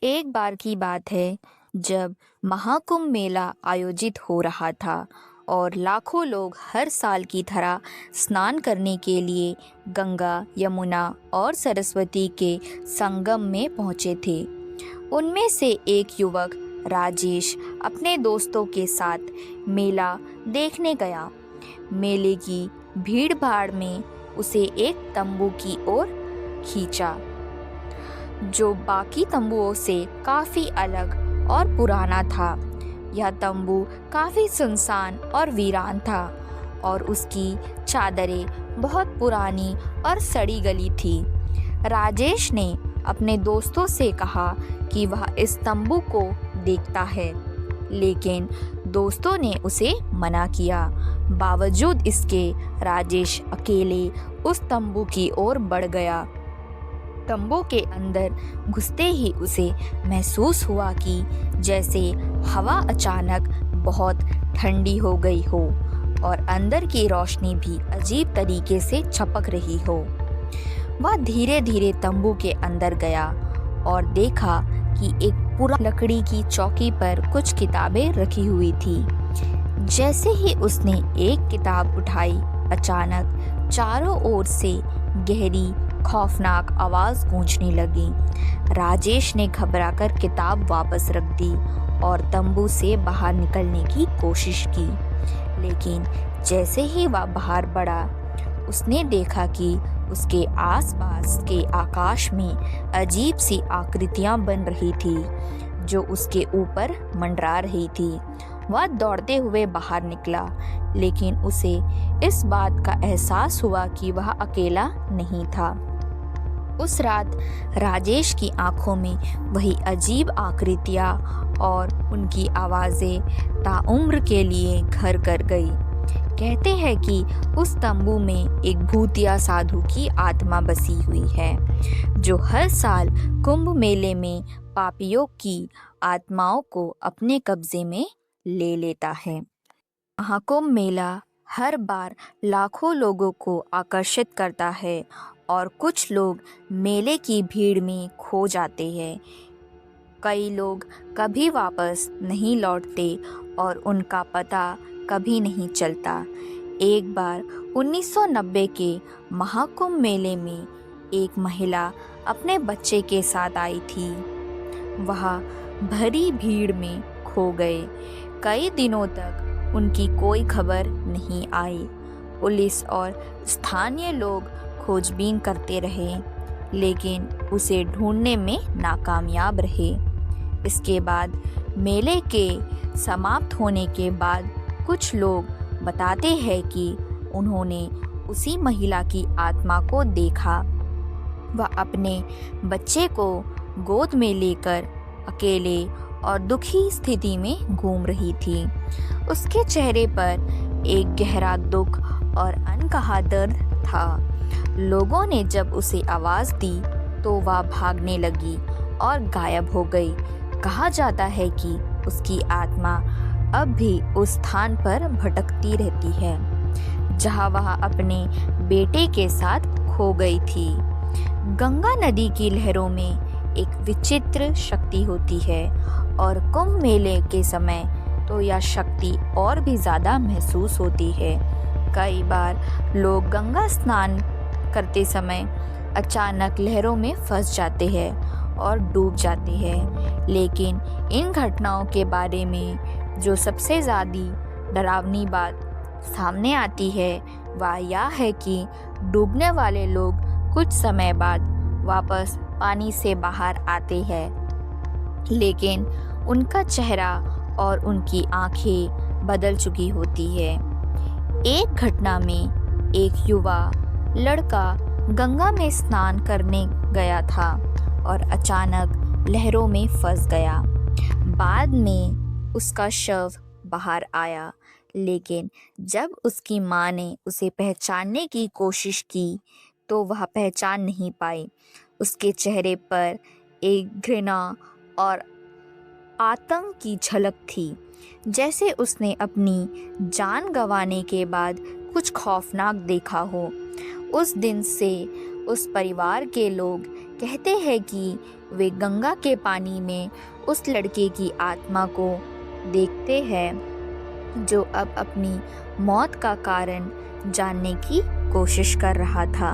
एक बार की बात है जब महाकुंभ मेला आयोजित हो रहा था और लाखों लोग हर साल की तरह स्नान करने के लिए गंगा, यमुना और सरस्वती के संगम में पहुंचे थे। उनमें से एक युवक राजेश अपने दोस्तों के साथ मेला देखने गया। मेले की भीड़-भाड़ में उसे एक तंबू की ओर खींचा, जो बाकी तंबुओं से काफी अलग और पुराना था। यह तंबू काफी सुनसान और वीरान था और उसकी चादरें बहुत पुरानी और सड़ी गली थी। राजेश ने अपने दोस्तों से कहा कि वह इस तंबू को देखता है, लेकिन दोस्तों ने उसे मना किया। बावजूद इसके राजेश अकेले उस तंबू की ओर बढ़ गया। तंबू के अंदर घुसते ही उसे महसूस हुआ कि जैसे हवा अचानक बहुत ठंडी हो गई हो और अंदर की रोशनी भी अजीब तरीके से चपक रही हो। वह धीरे धीरे तंबू के अंदर गया और देखा कि एक पूरा लकड़ी की चौकी पर कुछ किताबें रखी हुई थी। जैसे ही उसने एक किताब उठाई, अचानक चारों ओर से गहरी खौफनाक आवाज गूंजने लगी। राजेश ने घबराकर किताब वापस रख दी और तंबू से बाहर निकलने की कोशिश की, लेकिन जैसे ही वह बाहर बढ़ा, उसने देखा कि उसके आसपास के आकाश में अजीब सी आकृतियां बन रही थी जो उसके ऊपर मंडरा रही थी। वह दौड़ते हुए बाहर निकला, लेकिन उसे इस बात का एहसास हुआ कि वह अकेला नहीं था। उस रात राजेश की आंखों में वही अजीब आकृतियां और उनकी आवाज़ें ताउम्र के लिए घर कर गई। कहते हैं कि उस तंबू में एक भूतिया साधु की आत्मा बसी हुई है, जो हर साल कुंभ मेले में पापियों की आत्माओं को अपने कब्जे में ले लेता है। महाकुंभ मेला हर बार लाखों लोगों को आकर्षित करता है और कुछ लोग मेले की भीड़ में खो जाते हैं। कई लोग कभी वापस नहीं लौटते और उनका पता कभी नहीं चलता। एक बार 1990 के महाकुंभ मेले में एक महिला अपने बच्चे के साथ आई थी। वह भरी भीड़ में खो गए। कई दिनों तक उनकी कोई खबर नहीं आई। पुलिस और स्थानीय लोग खोजबीन करते रहे, लेकिन उसे ढूंढने में नाकामयाब रहे। इसके बाद मेले के समाप्त होने के बाद कुछ लोग बताते हैं कि उन्होंने उसी महिला की आत्मा को देखा। वह अपने बच्चे को गोद में लेकर अकेले और दुखी स्थिति में घूम रही थी। उसके चेहरे पर एक गहरा दुख और अनकहा दर्द था। लोगों ने जब उसे आवाज़ दी तो वह भागने लगी और गायब हो गई। कहा जाता है कि उसकी आत्मा अब भी उस स्थान पर भटकती रहती है जहां वह अपने बेटे के साथ खो गई थी। गंगा नदी की लहरों में एक विचित्र शक्ति होती है और कुंभ मेले के समय तो यह शक्ति और भी ज़्यादा महसूस होती है। कई बार लोग गंगा स्नान करते समय अचानक लहरों में फंस जाते हैं और डूब जाते हैं, लेकिन इन घटनाओं के बारे में जो सबसे ज़्यादा डरावनी बात सामने आती है वह यह है कि डूबने वाले लोग कुछ समय बाद वापस पानी से बाहर आते हैं, लेकिन उनका चेहरा और उनकी आंखें बदल चुकी होती है। एक घटना में एक युवा लड़का गंगा में स्नान करने गया था और अचानक लहरों में फंस गया। बाद में उसका शव बाहर आया, लेकिन जब उसकी माँ ने उसे पहचानने की कोशिश की तो वह पहचान नहीं पाई। उसके चेहरे पर एक घृणा और आतंक की झलक थी, जैसे उसने अपनी जान गंवाने के बाद कुछ खौफनाक देखा हो। उस दिन से उस परिवार के लोग कहते हैं कि वे गंगा के पानी में उस लड़के की आत्मा को देखते हैं जो अब अपनी मौत का कारण जानने की कोशिश कर रहा था।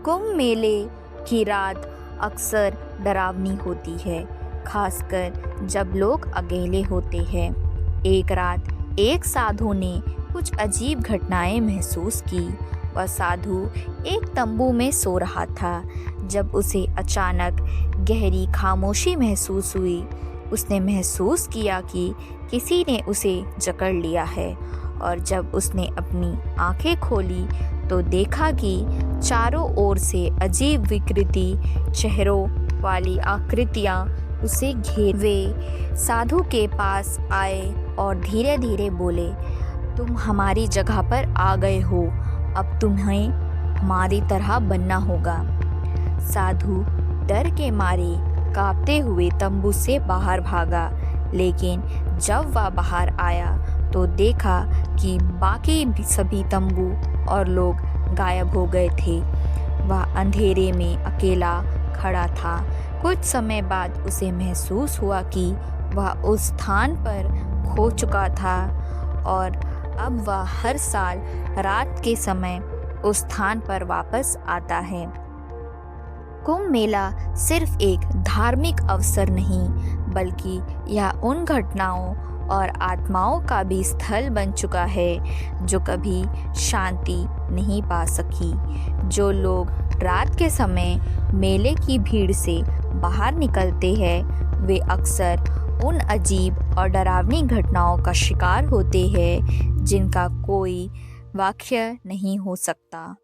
कुंभ मेले की रात अक्सर डरावनी होती है, खासकर जब लोग अकेले होते हैं। एक रात एक साधु ने कुछ अजीब घटनाएं महसूस की। वह साधु एक तंबू में सो रहा था जब उसे अचानक गहरी खामोशी महसूस हुई। उसने महसूस किया कि किसी ने उसे जकड़ लिया है, और जब उसने अपनी आंखें खोली तो देखा कि चारों ओर से अजीब विकृति चेहरों वाली आकृतियां उसे घेर। वे साधु के पास आए और धीरे धीरे बोले, तुम हमारी जगह पर आ गए हो, अब तुम्हें हमारी तरह बनना होगा। साधु डर के मारे कांपते हुए तंबू से बाहर भागा, लेकिन जब वह बाहर आया तो देखा कि बाकी सभी तंबू और लोग गायब हो गए थे। वह अंधेरे में अकेला खड़ा था। कुछ समय बाद उसे महसूस हुआ कि वह उस स्थान पर खो चुका था और अब वह हर साल रात के समय उस स्थान पर वापस आता है। कुंभ मेला सिर्फ एक धार्मिक अवसर नहीं, बल्कि यह उन घटनाओं और आत्माओं का भी स्थल बन चुका है जो कभी शांति नहीं पा सकी। जो लोग रात के समय मेले की भीड़ से बाहर निकलते हैं, वे अक्सर उन अजीब और डरावनी घटनाओं का शिकार होते हैं जिनका कोई व्याख्या नहीं हो सकता।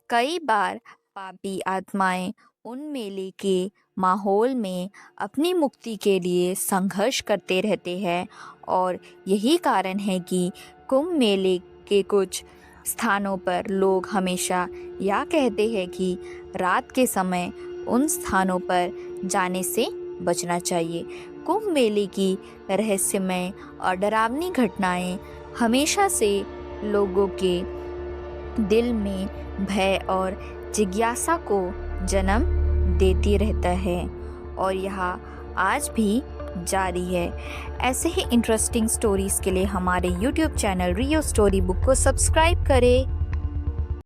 कई बार पापी आत्माएं उन मेले के माहौल में अपनी मुक्ति के लिए संघर्ष करते रहते हैं, और यही कारण है कि कुंभ मेले के कुछ स्थानों पर लोग हमेशा यह कहते हैं कि रात के समय उन स्थानों पर जाने से बचना चाहिए। कुंभ मेले की रहस्यमय और डरावनी घटनाएं हमेशा से लोगों के दिल में भय और जिज्ञासा को जन्म देती रहता है, और यह आज भी जारी है। ऐसे ही इंटरेस्टिंग स्टोरीज़ के लिए हमारे YouTube चैनल रियो स्टोरी बुक को सब्सक्राइब करें।